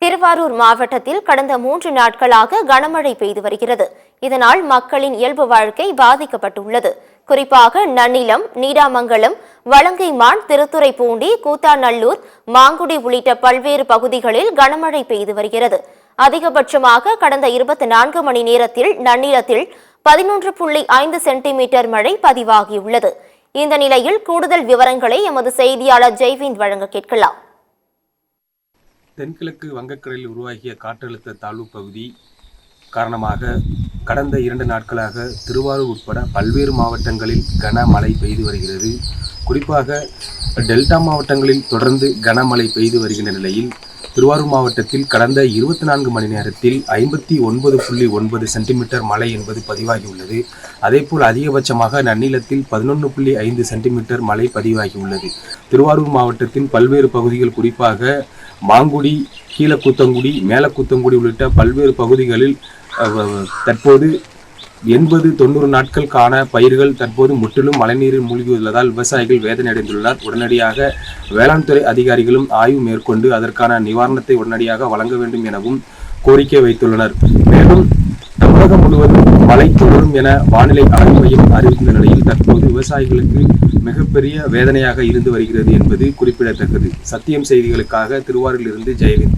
திருவாரூர் மாவட்டத்தில் கடந்த 3 நாட்களாக கனமழை பெய்து வருகிறது. இதனால் மக்களின் இயல்பு வாழ்க்கை பாதிக்கப்பட்டுள்ளது. குறிப்பாக நன்னிலம், நீடாமங்கலம், வலங்கைமான், திருத்துறைப்பூண்டி, கூத்தாநல்லூர், மாங்குடி உள்ளிட்ட பல்வேறு பகுதிகளில் கனமழை பெய்து வருகிறது. அதிகபட்சமாக கடந்த 24 மணி நேரத்தில் நன்னிலத்தில் 11.5 சென்டிமீட்டர் மழை பதிவாகியுள்ளது. இந்த நிலையில் கூடுதல் விவரங்களை எமது செய்தியாளர் ஜெய்விந்த் வழங்க கேட்கலாம். தென்கிழக்கு வங்கக்கடலில் உருவாகிய காற்றழுத்த தாழ்வு பகுதி காரணமாக கடந்த 2 நாட்களாக திருவாரூர் உட்பட பல்வேறு மாவட்டங்களில் கனமழை பெய்து வருகிறது. குறிப்பாக டெல்டா மாவட்டங்களில் தொடர்ந்து கனமழை பெய்து வருகின்ற நிலையில் திருவாரூர் மாவட்டத்தில் கடந்த 24 மணி நேரத்தில் 59.9 சென்டிமீட்டர் மழை என்பது பதிவாகியுள்ளது. அதேபோல் அதிகபட்சமாக நன்னிலத்தில் 11.5 சென்டிமீட்டர் மழை பதிவாகியுள்ளது. திருவாரூர் மாவட்டத்தின் பல்வேறு பகுதிகள் குறிப்பாக மாங்குடி, கீழக்கூத்தங்குடி, மேலக்கூத்தங்குடி உள்ளிட்ட பல்வேறு பகுதிகளில் தற்போது 80-90 நாட்களுக்கான பயிர்கள் தற்போது முற்றிலும் மழைநீரில் மூழ்கியுள்ளதால் விவசாயிகள் வேதனை அடைந்துள்ளனர். உடனடியாக வேளாண் துறை அதிகாரிகளும் ஆய்வு மேற்கொண்டு அதற்கான நிவாரணத்தை உடனடியாக வழங்க வேண்டும் எனவும் கோரிக்கை வைத்துள்ளனர். மேலும் தமிழகம் முழுவதும் மழை தொடரும் என வானிலை ஆய்வு மையம் அறிவித்த நிலையில் தற்போது விவசாயிகளுக்கு மிகப்பெரிய வேதனையாக இருந்து வருகிறது என்பது குறிப்பிடத்தக்கது. சத்தியம் செய்திகளுக்காக திருவாரூரிலிருந்து ஜெயவிந்த்.